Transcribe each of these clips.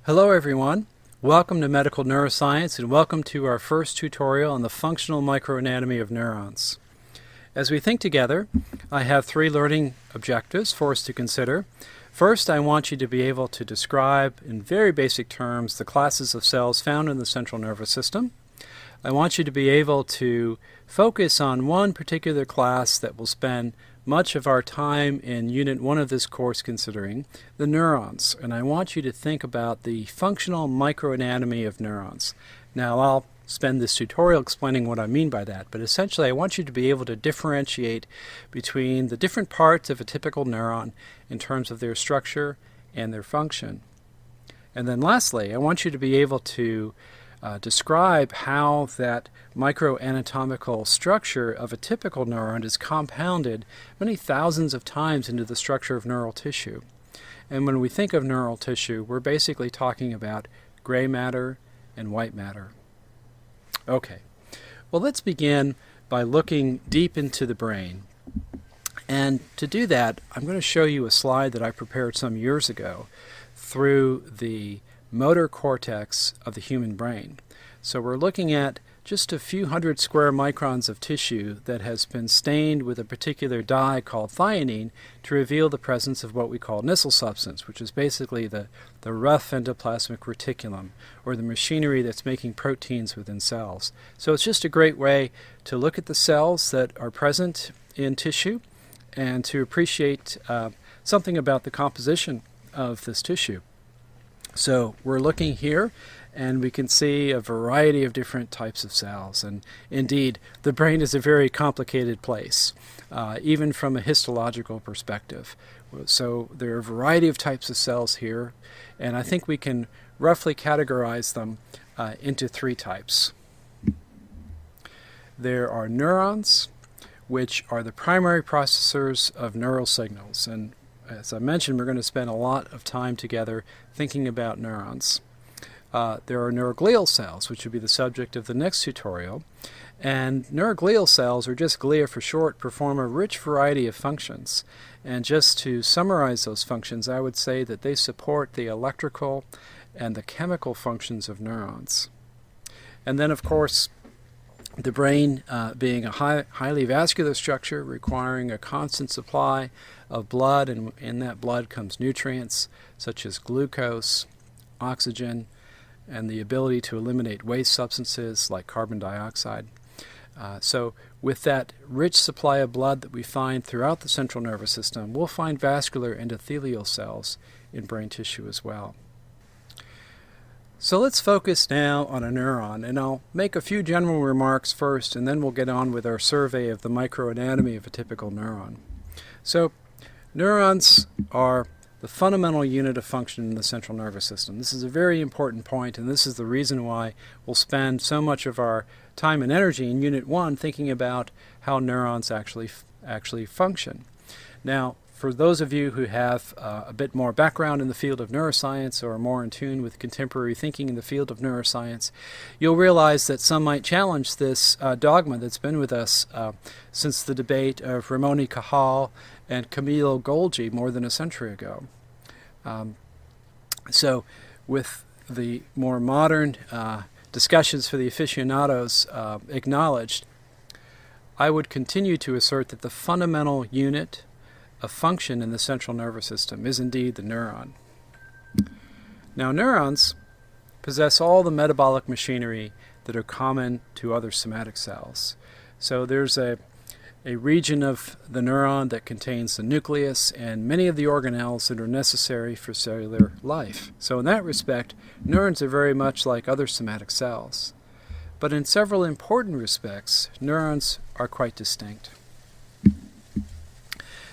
Hello everyone, welcome to Medical Neuroscience and welcome to our first tutorial on the functional microanatomy of neurons. As we think together, I have three learning objectives for us to consider. First, I want you to be able to describe in very basic terms the classes of cells found in the central nervous system. I want you to be able to focus on one particular class that will spend much of our time in Unit 1 of this course considering, the neurons. And I want you to think about the functional microanatomy of neurons. Now, I'll spend this tutorial explaining what I mean by that, but essentially I want you to be able to differentiate between the different parts of a typical neuron in terms of their structure and their function. And then lastly, I want you to be able to describe how that microanatomical structure of a typical neuron is compounded many thousands of times into the structure of neural tissue. And when we think of neural tissue, we're basically talking about gray matter and white matter. Okay, well, let's begin by looking deep into the brain. And to do that, I'm going to show you a slide that I prepared some years ago through the motor cortex of the human brain. So we're looking at just a few hundred square microns of tissue that has been stained with a particular dye called thionine to reveal the presence of what we call Nissl substance, which is basically the rough endoplasmic reticulum, or the machinery that's making proteins within cells. So it's just a great way to look at the cells that are present in tissue and to appreciate something about the composition of this tissue. So we're looking here and we can see a variety of different types of cells, and indeed the brain is a very complicated place, even from a histological perspective. So there are a variety of types of cells here, and I think we can roughly categorize them into three types. There are neurons, which are the primary processors of neural signals, and as I mentioned, we're going to spend a lot of time together thinking about neurons. There are neuroglial cells, which would be the subject of the next tutorial. And neuroglial cells, or just glia for short, perform a rich variety of functions. And just to summarize those functions, I would say that they support the electrical and the chemical functions of neurons. And then, of course, the brain being a highly vascular structure requiring a constant supply of blood, and in that blood comes nutrients such as glucose, oxygen, and the ability to eliminate waste substances like carbon dioxide. So with that rich supply of blood that we find throughout the central nervous system, we'll find vascular endothelial cells in brain tissue as well. So let's focus now on a neuron, and I'll make a few general remarks first, and then we'll get on with our survey of the microanatomy of a typical neuron. So neurons are the fundamental unit of function in the central nervous system. This is a very important point, and this is the reason why we'll spend so much of our time and energy in Unit 1 thinking about how neurons actually function. Now, for those of you who have a bit more background in the field of neuroscience or are more in tune with contemporary thinking in the field of neuroscience, you'll realize that some might challenge this dogma that's been with us since the debate of Ramon y Cajal and Camilo Golgi more than a century ago. So with the more modern discussions for the aficionados acknowledged, I would continue to assert that the fundamental unit of function in the central nervous system is indeed the neuron. Now, neurons possess all the metabolic machinery that are common to other somatic cells. So there's a region of the neuron that contains the nucleus and many of the organelles that are necessary for cellular life. So in that respect, neurons are very much like other somatic cells. But in several important respects, neurons are quite distinct.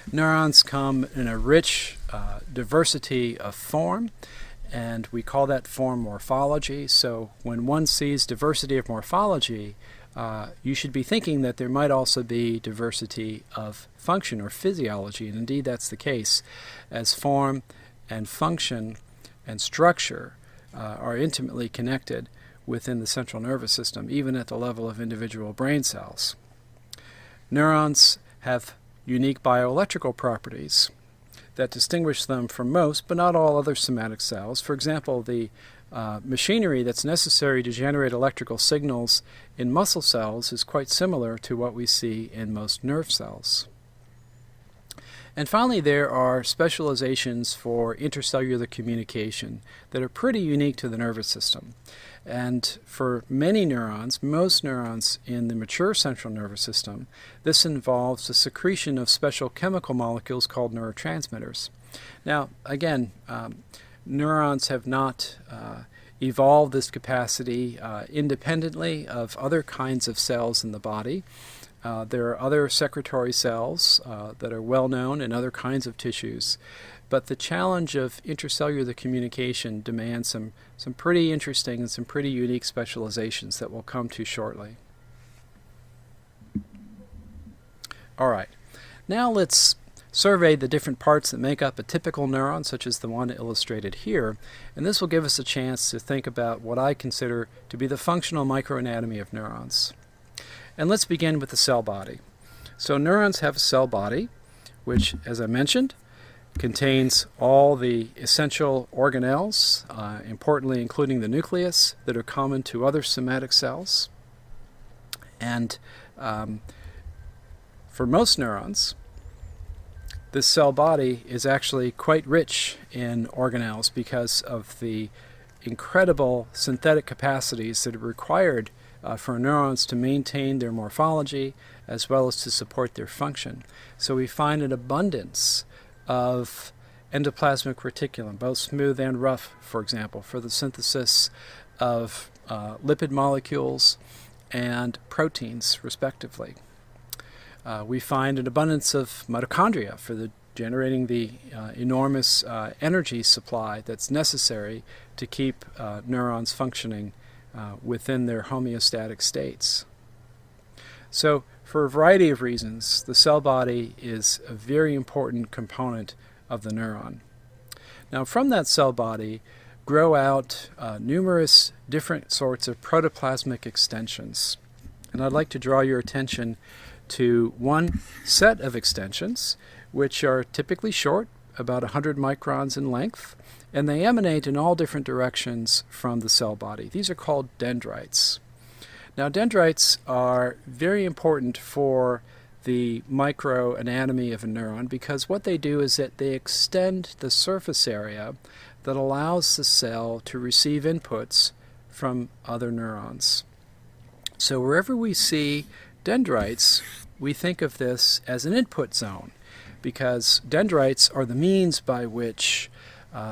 Neurons come in a rich diversity of form, and we call that form morphology. So when one sees diversity of morphology, you should be thinking that there might also be diversity of function or physiology, and indeed that's the case, as form and function and structure are intimately connected within the central nervous system, even at the level of individual brain cells. Neurons have unique bioelectrical properties. that distinguish them from most, but not all, other somatic cells. For example, the machinery that's necessary to generate electrical signals in muscle cells is quite similar to what we see in most nerve cells. And finally, there are specializations for intercellular communication that are pretty unique to the nervous system. And for many neurons, most neurons in the mature central nervous system, this involves the secretion of special chemical molecules called neurotransmitters. Now, again, neurons have not evolved this capacity independently of other kinds of cells in the body. There are other secretory cells that are well known in other kinds of tissues, but the challenge of intercellular communication demands some pretty interesting and some pretty unique specializations that we'll come to shortly. All right, now let's survey the different parts that make up a typical neuron, such as the one illustrated here, and this will give us a chance to think about what I consider to be the functional microanatomy of neurons. And let's begin with the cell body. So neurons have a cell body, which, as I mentioned, contains all the essential organelles, importantly including the nucleus, that are common to other somatic cells. And for most neurons, this cell body is actually quite rich in organelles because of the incredible synthetic capacities that are required for neurons to maintain their morphology as well as to support their function. So we find an abundance of endoplasmic reticulum, both smooth and rough, for example, for the synthesis of lipid molecules and proteins, respectively. We find an abundance of mitochondria for generating the enormous energy supply that's necessary to keep neurons functioning within their homeostatic states. So, for a variety of reasons, the cell body is a very important component of the neuron. Now, from that cell body grow out numerous different sorts of protoplasmic extensions. And I'd like to draw your attention to one set of extensions, which are typically short, about 100 microns in length, and they emanate in all different directions from the cell body. These are called dendrites. Now, dendrites are very important for the microanatomy of a neuron because what they do is that they extend the surface area that allows the cell to receive inputs from other neurons. So wherever we see dendrites, we think of this as an input zone because dendrites are the means by which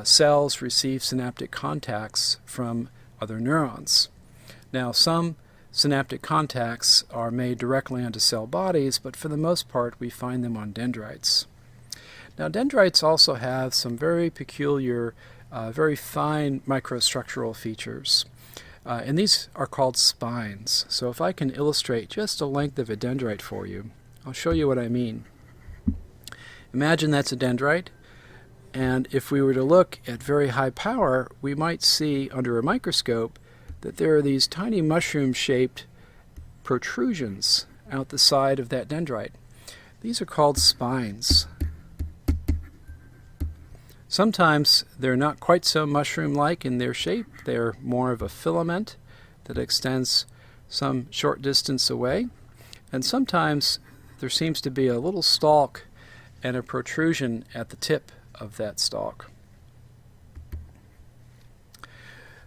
cells receive synaptic contacts from other neurons. Now, some synaptic contacts are made directly onto cell bodies, but for the most part we find them on dendrites. Now, dendrites also have some very peculiar, very fine microstructural features, and these are called spines. So if I can illustrate just a length of a dendrite for you, I'll show you what I mean. Imagine that's a dendrite, and if we were to look at very high power, we might see under a microscope that there are these tiny mushroom-shaped protrusions out the side of that dendrite. These are called spines. Sometimes they're not quite so mushroom-like in their shape. They're more of a filament that extends some short distance away. And sometimes there seems to be a little stalk and a protrusion at the tip of that stalk.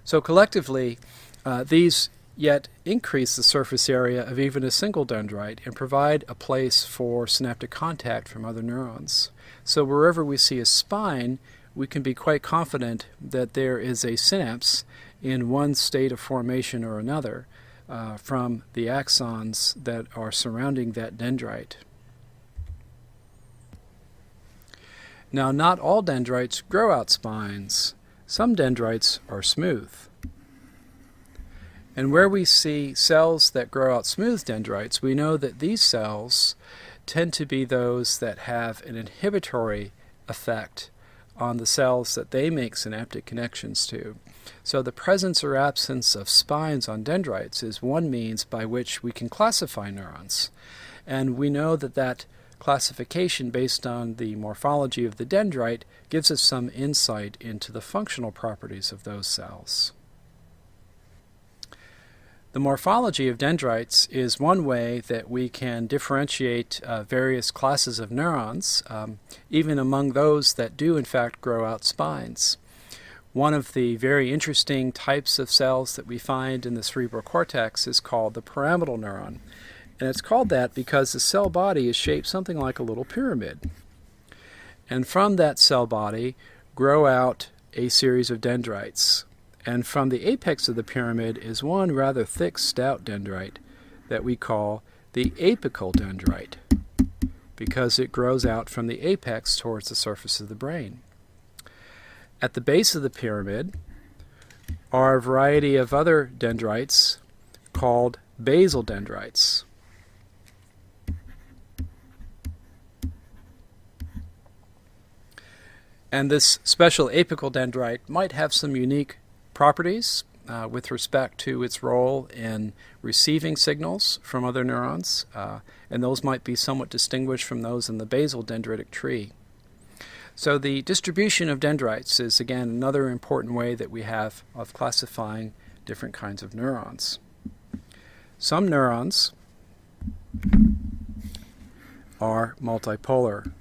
So collectively, these yet increase the surface area of even a single dendrite and provide a place for synaptic contact from other neurons. So wherever we see a spine, we can be quite confident that there is a synapse in one state of formation or another from the axons that are surrounding that dendrite. Now, not all dendrites grow out spines. Some dendrites are smooth. And where we see cells that grow out smooth dendrites, we know that these cells tend to be those that have an inhibitory effect on the cells that they make synaptic connections to. So the presence or absence of spines on dendrites is one means by which we can classify neurons. And we know that that classification based on the morphology of the dendrite gives us some insight into the functional properties of those cells. The morphology of dendrites is one way that we can differentiate various classes of neurons, even among those that do in fact grow out spines. One of the very interesting types of cells that we find in the cerebral cortex is called the pyramidal neuron. And it's called that because the cell body is shaped something like a little pyramid. And from that cell body grow out a series of dendrites. And from the apex of the pyramid is one rather thick, stout dendrite that we call the apical dendrite, because it grows out from the apex towards the surface of the brain. At the base of the pyramid are a variety of other dendrites called basal dendrites. And this special apical dendrite might have some unique properties with respect to its role in receiving signals from other neurons, and those might be somewhat distinguished from those in the basal dendritic tree. So the distribution of dendrites is again another important way that we have of classifying different kinds of neurons. Some neurons are multipolar,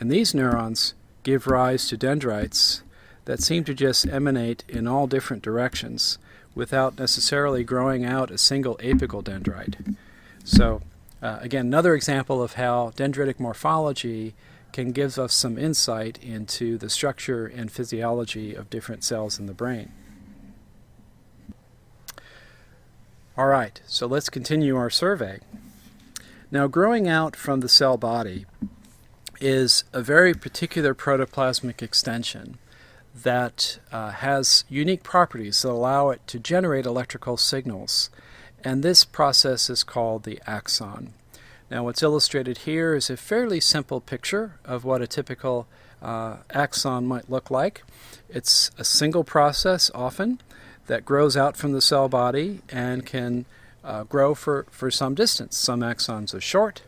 and these neurons give rise to dendrites that seem to just emanate in all different directions without necessarily growing out a single apical dendrite. So again, another example of how dendritic morphology can give us some insight into the structure and physiology of different cells in the brain. All right, so let's continue our survey. Now, growing out from the cell body is a very particular protoplasmic extension that has unique properties that allow it to generate electrical signals, and this process is called the axon. Now, what's illustrated here is a fairly simple picture of what a typical axon might look like. It's a single process often that grows out from the cell body and can grow for some distance. Some axons are short,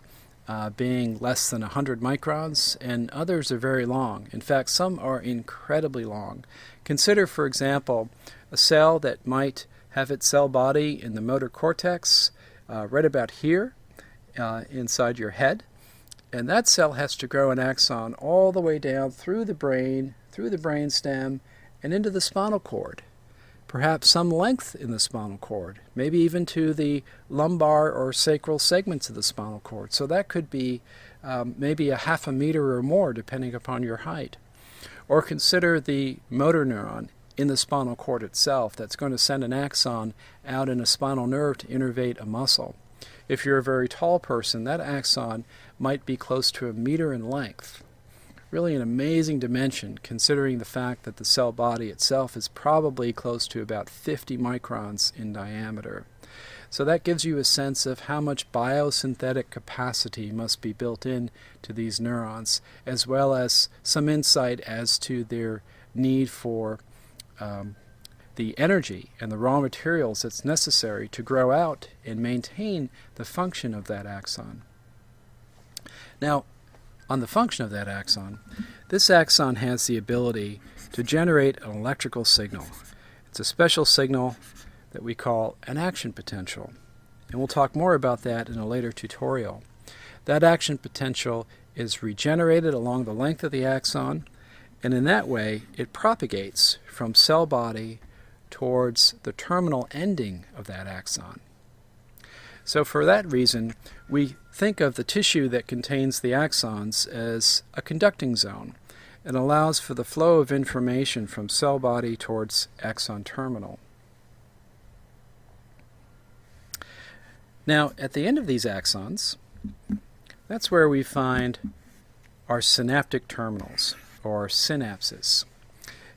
being less than 100 microns, and others are very long. In fact, some are incredibly long. Consider, for example, a cell that might have its cell body in the motor cortex right about here inside your head, and that cell has to grow an axon all the way down through the brain, through the brain stem, and into the spinal cord. Perhaps some length in the spinal cord, maybe even to the lumbar or sacral segments of the spinal cord. So that could be maybe a half a meter or more, depending upon your height. Or consider the motor neuron in the spinal cord itself that's going to send an axon out in a spinal nerve to innervate a muscle. If you're a very tall person, that axon might be close to a meter in length. Really an amazing dimension, considering the fact that the cell body itself is probably close to about 50 microns in diameter. So that gives you a sense of how much biosynthetic capacity must be built in to these neurons, as well as some insight as to their need for the energy and the raw materials that's necessary to grow out and maintain the function of that axon. Now, on the function of that axon, this axon has the ability to generate an electrical signal. It's a special signal that we call an action potential, and we'll talk more about that in a later tutorial. That action potential is regenerated along the length of the axon, and in that way it propagates from cell body towards the terminal ending of that axon. So for that reason, we think of the tissue that contains the axons as a conducting zone and allows for the flow of information from cell body towards axon terminal. Now, at the end of these axons, that's where we find our synaptic terminals, or synapses.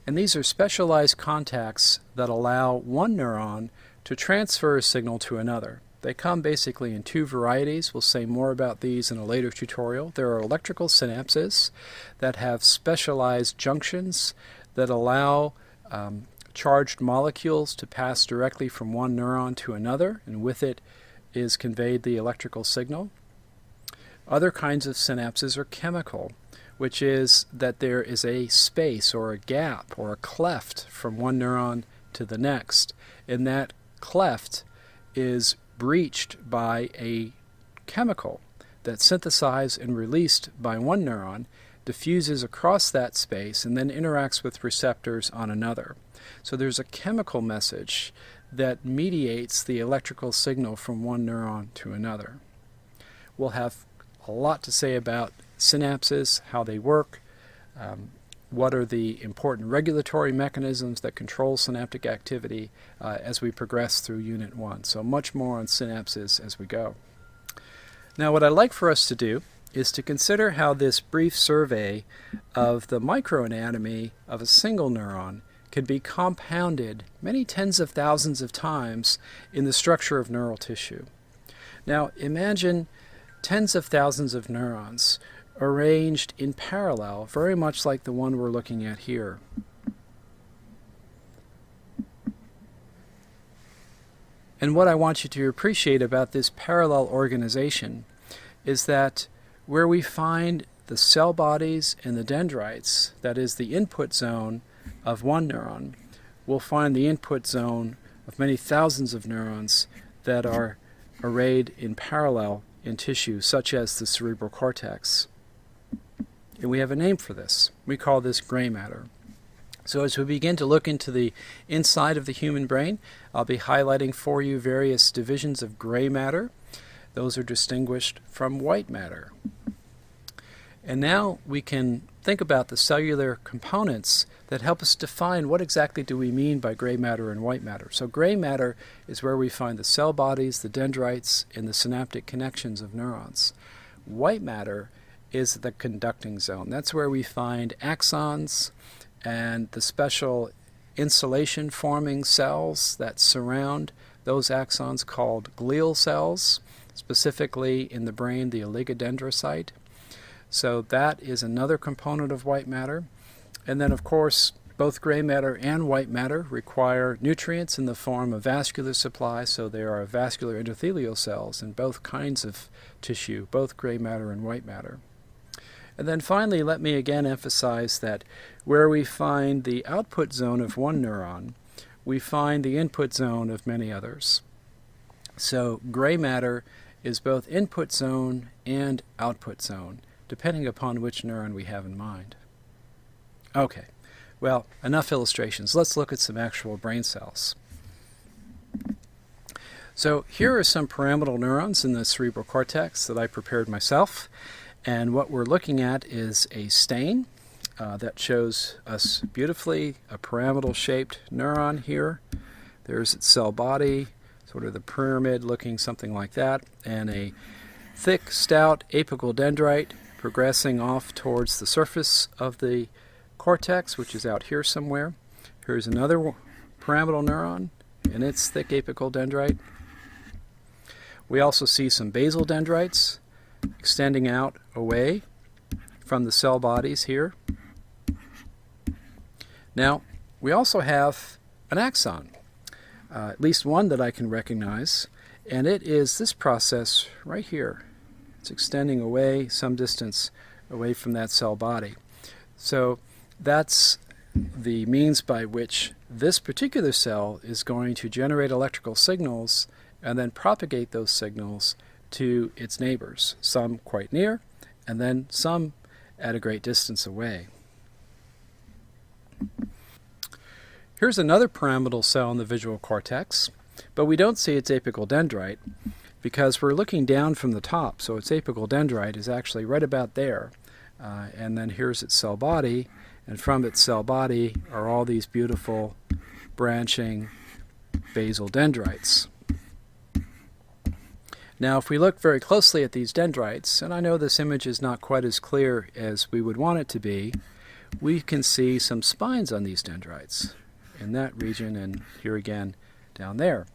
And these are specialized contacts that allow one neuron to transfer a signal to another. They come basically in two varieties. We'll say more about these in a later tutorial. There are electrical synapses that have specialized junctions that allow charged molecules to pass directly from one neuron to another, and with it is conveyed the electrical signal. Other kinds of synapses are chemical, which is that there is a space or a gap or a cleft from one neuron to the next, and that cleft is breached by a chemical that's synthesized and released by one neuron, diffuses across that space, and then interacts with receptors on another. So there's a chemical message that mediates the electrical signal from one neuron to another. We'll have a lot to say about synapses, how they work, what are the important regulatory mechanisms that control synaptic activity as we progress through Unit 1. So much more on synapses as we go. Now what I'd like for us to do is to consider how this brief survey of the microanatomy of a single neuron can be compounded many tens of thousands of times in the structure of neural tissue. Now imagine tens of thousands of neurons arranged in parallel, very much like the one we're looking at here. And what I want you to appreciate about this parallel organization is that where we find the cell bodies and the dendrites, that is the input zone of one neuron, we'll find the input zone of many thousands of neurons that are arrayed in parallel in tissue, such as the cerebral cortex. And we have a name for this. We call this gray matter. So as we begin to look into the inside of the human brain, I'll be highlighting for you various divisions of gray matter. Those are distinguished from white matter. And now we can think about the cellular components that help us define what exactly do we mean by gray matter and white matter. So gray matter is where we find the cell bodies, the dendrites, and the synaptic connections of neurons. White matter is the conducting zone. That's where we find axons and the special insulation forming cells that surround those axons called glial cells, specifically in the brain the oligodendrocyte. So that is another component of white matter. And then of course both gray matter and white matter require nutrients in the form of vascular supply, so there are vascular endothelial cells in both kinds of tissue, both gray matter and white matter. And then finally, let me again emphasize that where we find the output zone of one neuron, we find the input zone of many others. So gray matter is both input zone and output zone, depending upon which neuron we have in mind. Okay, well, enough illustrations. Let's look at some actual brain cells. So here are some pyramidal neurons in the cerebral cortex that I prepared myself. And what we're looking at is a stain that shows us beautifully a pyramidal-shaped neuron here. There's its cell body, sort of the pyramid looking something like that, and a thick, stout apical dendrite progressing off towards the surface of the cortex, which is out here somewhere. Here's another pyramidal neuron and its thick apical dendrite. We also see some basal dendrites extending out away from the cell bodies here. Now, we also have an axon, at least one that I can recognize, and it is this process right here. It's extending away some distance away from that cell body. So that's the means by which this particular cell is going to generate electrical signals and then propagate those signals to its neighbors, some quite near, and then some at a great distance away. Here's another pyramidal cell in the visual cortex, but we don't see its apical dendrite because we're looking down from the top, so its apical dendrite is actually right about there. And then here's its cell body, and from its cell body are all these beautiful branching basal dendrites. Now, if we look very closely at these dendrites, and I know this image is not quite as clear as we would want it to be, we can see some spines on these dendrites in that region and here again down there.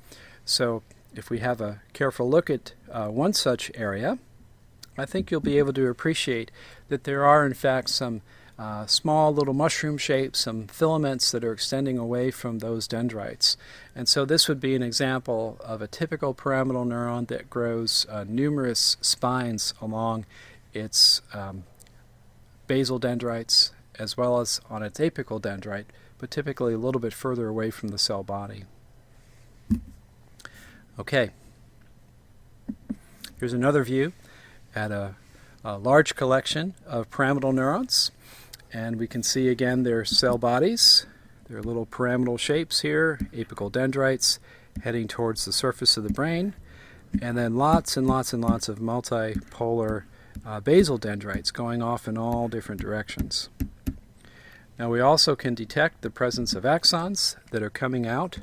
So if we have a careful look at one such area, I think you'll be able to appreciate that there are in fact some small little mushroom shapes, some filaments that are extending away from those dendrites. And so this would be an example of a typical pyramidal neuron that grows numerous spines along its basal dendrites as well as on its apical dendrite, but typically a little bit further away from the cell body. Okay, here's another view at a large collection of pyramidal neurons. And we can see again their cell bodies, their little pyramidal shapes here, apical dendrites heading towards the surface of the brain, and then lots and lots and lots of multipolar basal dendrites going off in all different directions. Now we also can detect the presence of axons that are coming out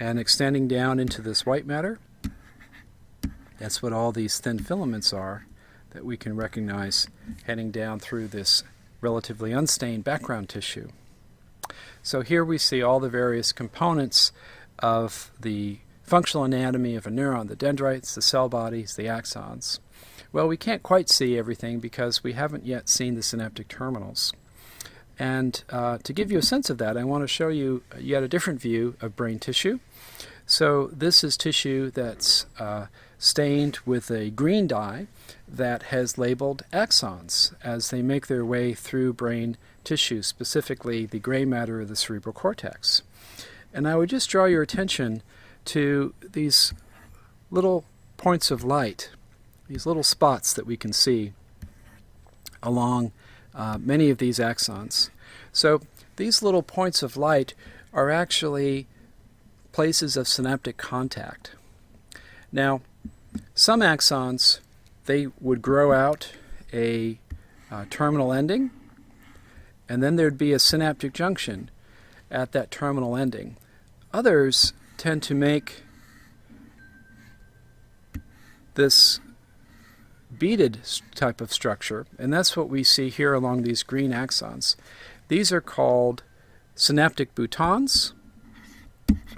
and extending down into this white matter. That's what all these thin filaments are that we can recognize heading down through this relatively unstained background tissue. So here we see all the various components of the functional anatomy of a neuron, the dendrites, the cell bodies, the axons. Well, we can't quite see everything because we haven't yet seen the synaptic terminals. And to give you a sense of that, I want to show you yet a different view of brain tissue. So this is tissue that's stained with a green dye that has labeled axons as they make their way through brain tissue, specifically the gray matter of the cerebral cortex. And I would just draw your attention to these little points of light, these little spots that we can see along many of these axons. So these little points of light are actually places of synaptic contact. Now, some axons, they would grow out a terminal ending, and then there'd be a synaptic junction at that terminal ending. Others tend to make this beaded type of structure, and that's what we see here along these green axons. These are called synaptic boutons,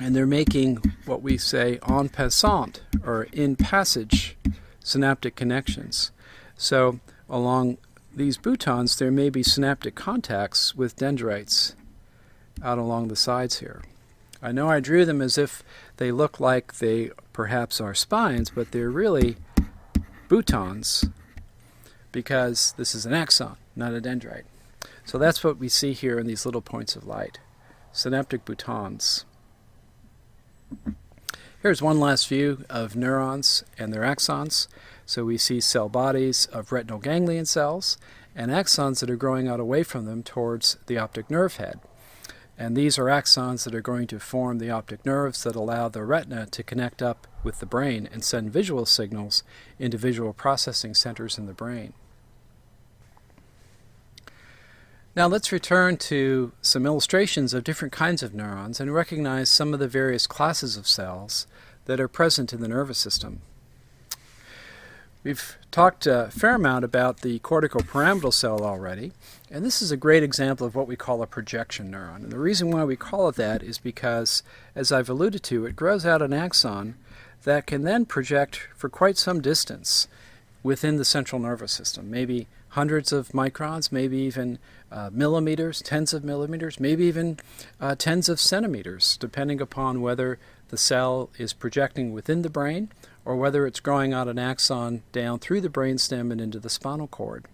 and they're making what we say en passant, or in passage, synaptic connections. So along these boutons there may be synaptic contacts with dendrites out along the sides here. I know I drew them as if they look like they perhaps are spines, but they're really boutons because this is an axon, not a dendrite. So that's what we see here in these little points of light, synaptic boutons. Here's one last view of neurons and their axons. So we see cell bodies of retinal ganglion cells and axons that are growing out away from them towards the optic nerve head. And these are axons that are going to form the optic nerves that allow the retina to connect up with the brain and send visual signals into visual processing centers in the brain. Now let's return to some illustrations of different kinds of neurons and recognize some of the various classes of cells that are present in the nervous system. We've talked a fair amount about the corticopyramidal cell already, and this is a great example of what we call a projection neuron. And the reason why we call it that is because, as I've alluded to, it grows out an axon that can then project for quite some distance within the central nervous system, maybe hundreds of microns, maybe even millimeters, tens of millimeters, maybe even tens of centimeters, depending upon whether the cell is projecting within the brain or whether it's growing out an axon down through the brainstem and into the spinal cord.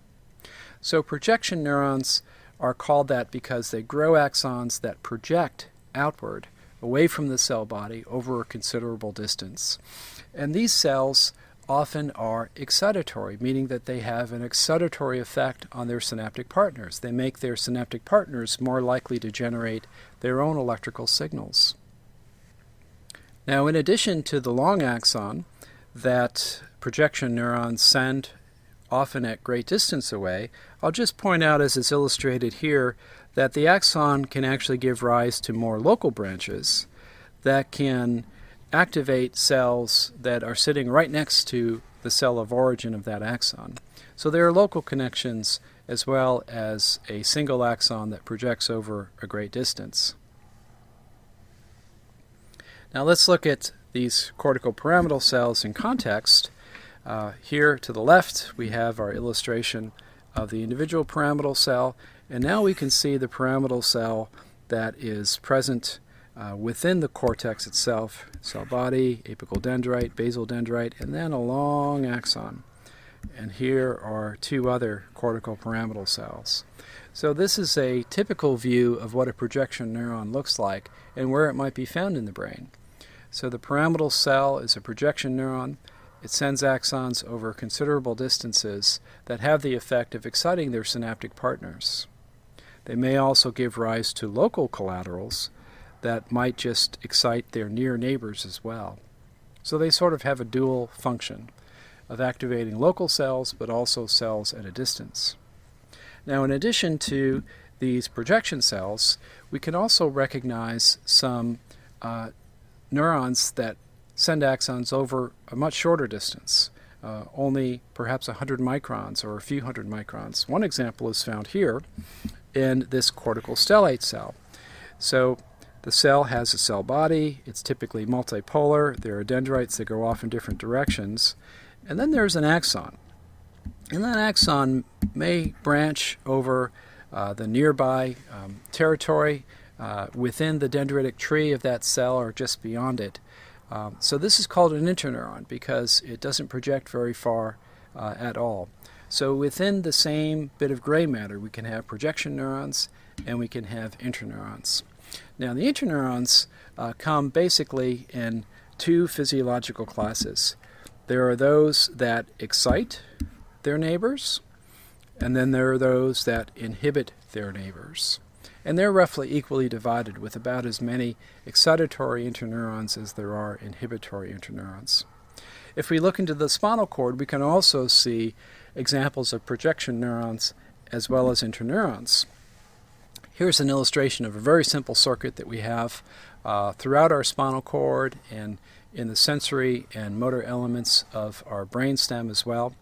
So projection neurons are called that because they grow axons that project outward, away from the cell body, over a considerable distance. And these cells often are excitatory, meaning that they have an excitatory effect on their synaptic partners. They make their synaptic partners more likely to generate their own electrical signals. Now, in addition to the long axon that projection neurons send often at great distance away, I'll just point out, as is illustrated here, that the axon can actually give rise to more local branches that can activate cells that are sitting right next to the cell of origin of that axon. So there are local connections as well as a single axon that projects over a great distance. Now let's look at these corticopyramidal cells in context. Here to the left we have our illustration of the individual pyramidal cell, and now we can see the pyramidal cell that is present within the cortex itself, cell body, apical dendrite, basal dendrite, and then a long axon. And here are two other cortical pyramidal cells. So this is a typical view of what a projection neuron looks like and where it might be found in the brain. So the pyramidal cell is a projection neuron. It sends axons over considerable distances that have the effect of exciting their synaptic partners. They may also give rise to local collaterals that might just excite their near neighbors as well. So they sort of have a dual function of activating local cells, but also cells at a distance. Now, in addition to these projection cells, we can also recognize some neurons that send axons over a much shorter distance, only perhaps 100 microns or a few hundred microns. One example is found here in this cortical stellate cell. So the cell has a cell body. It's typically multipolar. There are dendrites that go off in different directions. And then there's an axon. And that axon may branch over the nearby territory within the dendritic tree of that cell or just beyond it. So this is called an interneuron because it doesn't project very far at all. So within the same bit of gray matter, we can have projection neurons and we can have interneurons. Now the interneurons come basically in two physiological classes. There are those that excite their neighbors, and then there are those that inhibit their neighbors. And they're roughly equally divided, with about as many excitatory interneurons as there are inhibitory interneurons. If we look into the spinal cord, we can also see examples of projection neurons as well as interneurons. Here's an illustration of a very simple circuit that we have throughout our spinal cord and in the sensory and motor elements of our brainstem as well.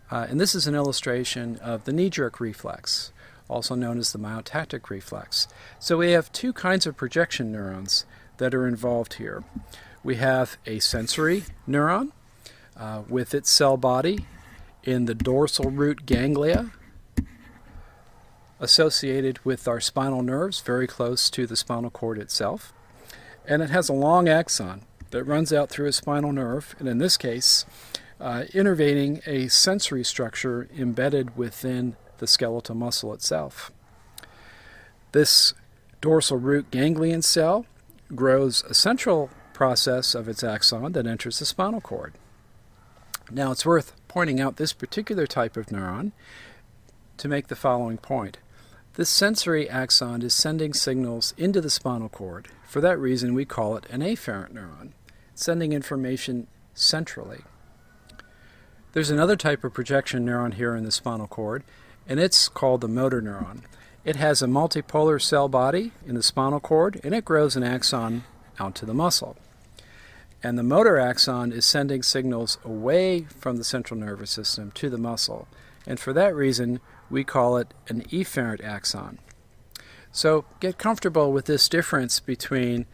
And this is an illustration of the knee-jerk reflex, also known as the myotactic reflex. So we have two kinds of projection neurons that are involved here. We have a sensory neuron with its cell body in the dorsal root ganglia associated with our spinal nerves, very close to the spinal cord itself. And it has a long axon that runs out through a spinal nerve, and in this case, innervating a sensory structure embedded within the skeletal muscle itself. This dorsal root ganglion cell grows a central process of its axon that enters the spinal cord. Now it's worth pointing out this particular type of neuron to make the following point. This sensory axon is sending signals into the spinal cord. For that reason, we call it an afferent neuron, sending information centrally. There's another type of projection neuron here in the spinal cord, and it's called the motor neuron. It has a multipolar cell body in the spinal cord, and it grows an axon out to the muscle. And the motor axon is sending signals away from the central nervous system to the muscle. And for that reason, we call it an efferent axon. So get comfortable with this difference between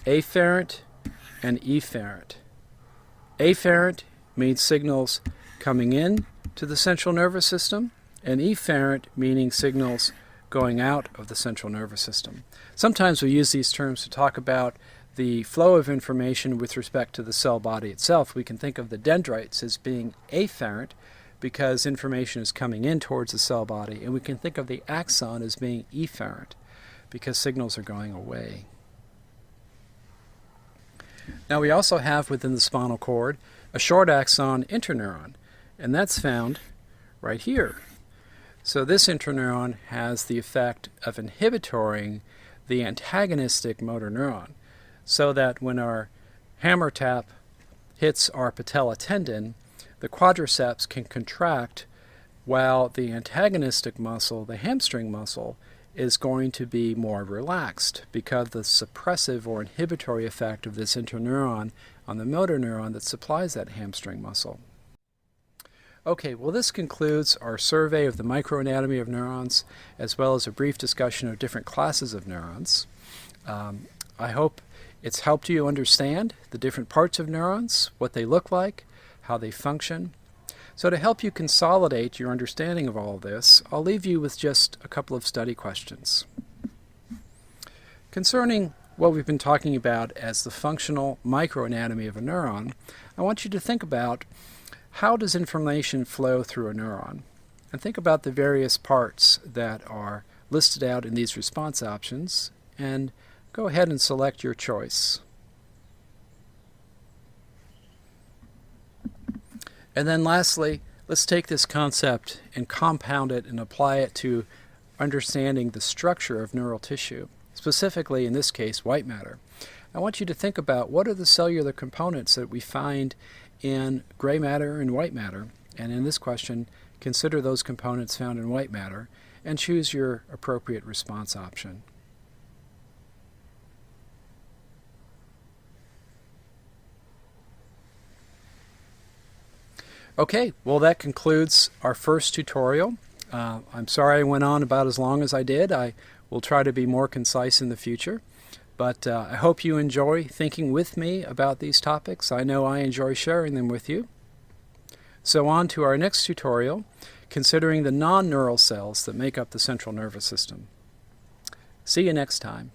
afferent and efferent. Afferent means signals coming in to the central nervous system, and efferent meaning signals going out of the central nervous system. Sometimes we use these terms to talk about the flow of information with respect to the cell body itself. We can think of the dendrites as being afferent because information is coming in towards the cell body, and we can think of the axon as being efferent because signals are going away. Now we also have within the spinal cord a short axon interneuron, and that's found right here. So this interneuron has the effect of inhibitoring the antagonistic motor neuron, so that when our hammer tap hits our patella tendon, the quadriceps can contract while the antagonistic muscle, the hamstring muscle, is going to be more relaxed because of the suppressive or inhibitory effect of this interneuron on the motor neuron that supplies that hamstring muscle. Okay, well this concludes our survey of the microanatomy of neurons as well as a brief discussion of different classes of neurons. I hope it's helped you understand the different parts of neurons, what they look like, how they function. So to help you consolidate your understanding of all of this, I'll leave you with just a couple of study questions. Concerning what we've been talking about as the functional microanatomy of a neuron, I want you to think about how does information flow through a neuron? And think about the various parts that are listed out in these response options, and go ahead and select your choice. And then lastly, let's take this concept and compound it and apply it to understanding the structure of neural tissue, specifically in this case white matter. I want you to think about what are the cellular components that we find in gray matter and white matter, and in this question consider those components found in white matter and choose your appropriate response option. Okay, well that concludes our first tutorial. I'm sorry I went on about as long as I did. I will try to be more concise in the future, but I hope you enjoy thinking with me about these topics. I know I enjoy sharing them with you. So on to our next tutorial, considering the non-neural cells that make up the central nervous system. See you next time.